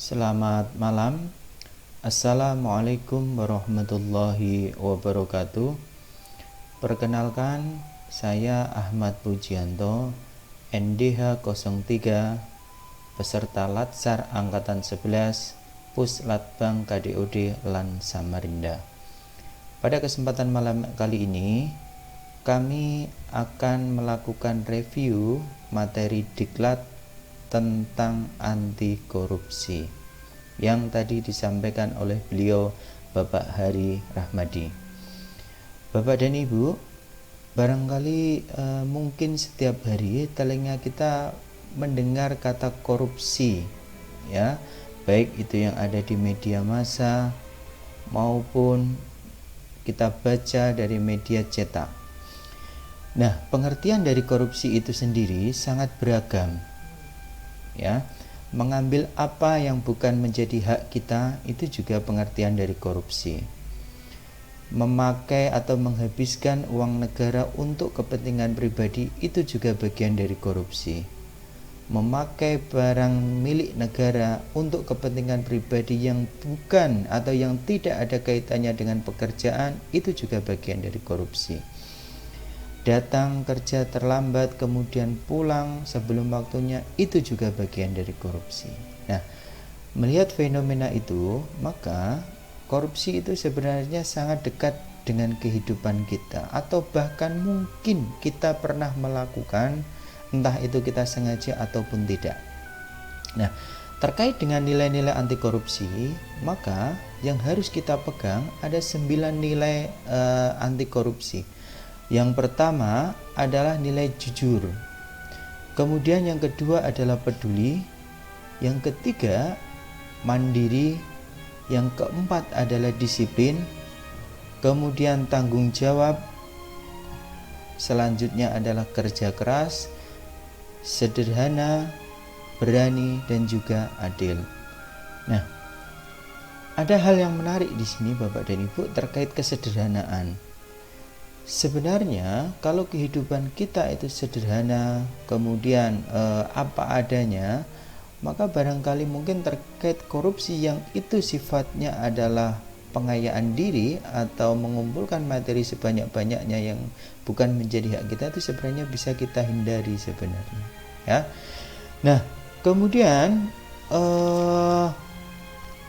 Selamat malam. Assalamualaikum warahmatullahi wabarakatuh. Perkenalkan, saya Ahmad Pujianto, NDH 03, peserta Latsar Angkatan 11, Puslatbang KDOD LAN Samarinda. Pada kesempatan malam kali ini, kami akan melakukan review materi diklat tentang anti korupsi yang tadi disampaikan oleh beliau Bapak Hari Rahmadi. Bapak dan Ibu, barangkali mungkin setiap hari telinga kita mendengar kata korupsi, ya, baik itu yang ada di media massa maupun kita baca dari media cetak. Nah, pengertian dari korupsi itu sendiri sangat beragam. Ya, mengambil apa yang bukan menjadi hak kita itu juga pengertian dari korupsi. Memakai atau menghabiskan uang negara untuk kepentingan pribadi itu juga bagian dari korupsi. Memakai barang milik negara untuk kepentingan pribadi yang bukan atau yang tidak ada kaitannya dengan pekerjaan itu juga bagian dari korupsi. Datang kerja terlambat kemudian pulang sebelum waktunya itu juga bagian dari korupsi. Nah, melihat fenomena itu, maka korupsi itu sebenarnya sangat dekat dengan kehidupan kita, atau bahkan mungkin kita pernah melakukan, entah itu kita sengaja ataupun tidak. Nah, terkait dengan nilai-nilai anti korupsi, maka yang harus kita pegang ada 9 nilai anti korupsi. Yang pertama adalah nilai jujur. Kemudian yang kedua adalah peduli. Yang ketiga mandiri. Yang keempat adalah disiplin. Kemudian tanggung jawab. Selanjutnya adalah kerja keras, sederhana, berani, dan juga adil. Nah, ada hal yang menarik di sini Bapak dan Ibu terkait kesederhanaan. Sebenarnya kalau kehidupan kita itu sederhana, kemudian apa adanya, maka barangkali mungkin terkait korupsi yang itu sifatnya adalah pengayaan diri atau mengumpulkan materi sebanyak-banyaknya yang bukan menjadi hak kita, itu sebenarnya bisa kita hindari sebenarnya, ya. Nah, kemudian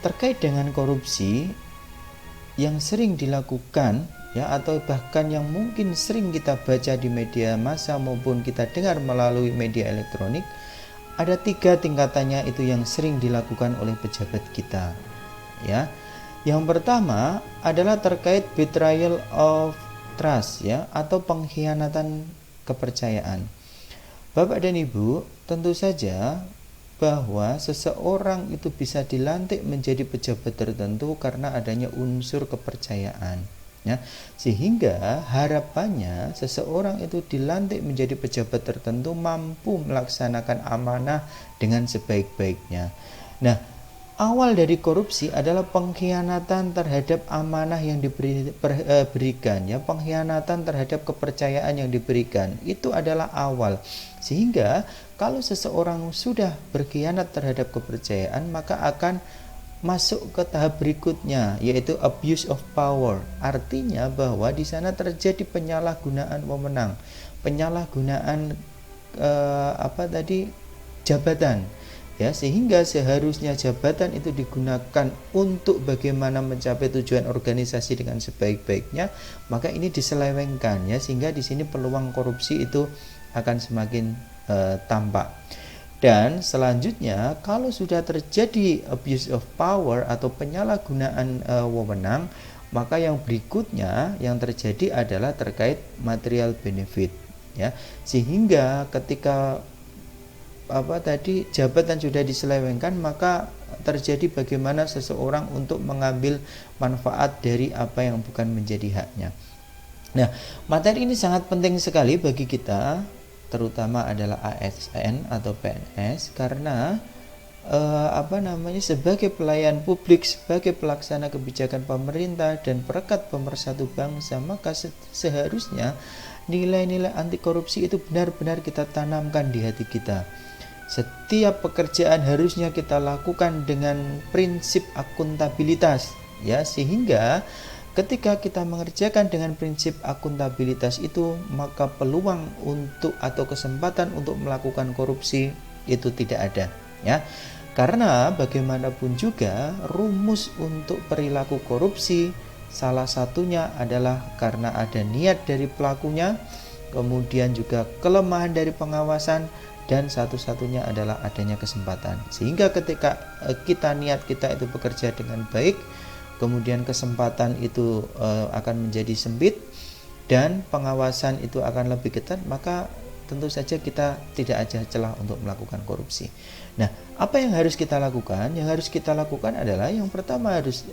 terkait dengan korupsi yang sering dilakukan, ya, atau bahkan yang mungkin sering kita baca di media massa maupun kita dengar melalui media elektronik, ada 3 tingkatannya itu yang sering dilakukan oleh pejabat kita, ya. Yang pertama adalah terkait betrayal of trust, ya, atau pengkhianatan kepercayaan. Bapak dan Ibu, tentu saja bahwa seseorang itu bisa dilantik menjadi pejabat tertentu karena adanya unsur kepercayaan, ya, sehingga harapannya seseorang itu dilantik menjadi pejabat tertentu mampu melaksanakan amanah dengan sebaik-baiknya. Nah, awal dari korupsi adalah pengkhianatan terhadap amanah yang diberikan, ya, pengkhianatan terhadap kepercayaan yang diberikan. Itu adalah awal. Sehingga kalau seseorang sudah berkhianat terhadap kepercayaan, maka akan masuk ke tahap berikutnya, yaitu abuse of power. Artinya bahwa di sana terjadi penyalahgunaan wewenang, penyalahgunaan jabatan, ya, sehingga seharusnya jabatan itu digunakan untuk bagaimana mencapai tujuan organisasi dengan sebaik-baiknya, maka ini diselewengkan, ya, sehingga di sini peluang korupsi itu akan semakin tampak. Dan selanjutnya, kalau sudah terjadi abuse of power atau penyalahgunaan wewenang, maka yang berikutnya yang terjadi adalah terkait material benefit, ya. Sehingga ketika jabatan sudah diselewengkan, maka terjadi bagaimana seseorang untuk mengambil manfaat dari apa yang bukan menjadi haknya. Nah, materi ini sangat penting sekali bagi kita, terutama adalah ASN atau PNS, karena sebagai pelayan publik, sebagai pelaksana kebijakan pemerintah dan perekat pemersatu bangsa, maka seharusnya nilai-nilai anti korupsi itu benar-benar kita tanamkan di hati kita. Setiap pekerjaan harusnya kita lakukan dengan prinsip akuntabilitas, ya, sehingga ketika kita mengerjakan dengan prinsip akuntabilitas itu, maka peluang untuk atau kesempatan untuk melakukan korupsi itu tidak ada, ya. Karena bagaimanapun juga rumus untuk perilaku korupsi salah satunya adalah karena ada niat dari pelakunya, kemudian juga kelemahan dari pengawasan, dan satu-satunya adalah adanya kesempatan. Sehingga ketika niat kita itu bekerja dengan baik, kemudian kesempatan itu akan menjadi sempit dan pengawasan itu akan lebih ketat, maka tentu saja kita tidak ada celah untuk melakukan korupsi. Nah, apa yang harus kita lakukan? Yang harus kita lakukan adalah yang pertama harus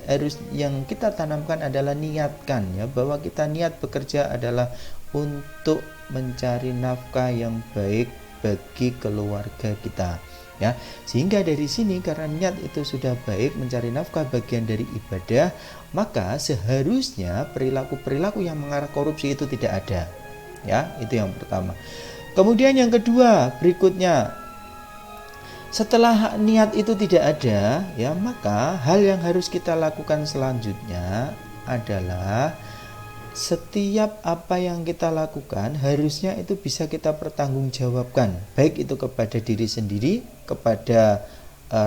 yang kita tanamkan adalah niatkan, ya, bahwa kita niat bekerja adalah untuk mencari nafkah yang baik bagi keluarga kita, ya. Sehingga dari sini karena niat itu sudah baik, mencari nafkah bagian dari ibadah, maka seharusnya perilaku-perilaku yang mengarah korupsi itu tidak ada, ya. Itu yang pertama. Kemudian yang kedua, berikutnya, setelah niat itu tidak ada, ya, maka hal yang harus kita lakukan selanjutnya adalah setiap apa yang kita lakukan harusnya itu bisa kita pertanggungjawabkan, baik itu kepada diri sendiri, kepada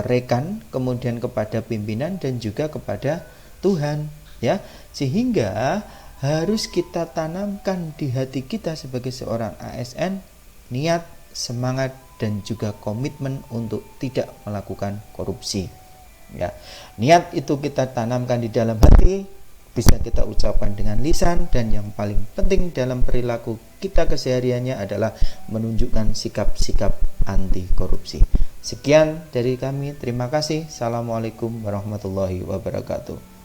rekan, kemudian kepada pimpinan, dan juga kepada Tuhan, ya. Sehingga harus kita tanamkan di hati kita sebagai seorang ASN niat, semangat, dan juga komitmen untuk tidak melakukan korupsi, ya. Niat itu kita tanamkan di dalam hati, bisa kita ucapkan dengan lisan, dan yang paling penting dalam perilaku kita kesehariannya adalah menunjukkan sikap-sikap anti korupsi. Sekian dari kami, terima kasih. Assalamualaikum warahmatullahi wabarakatuh.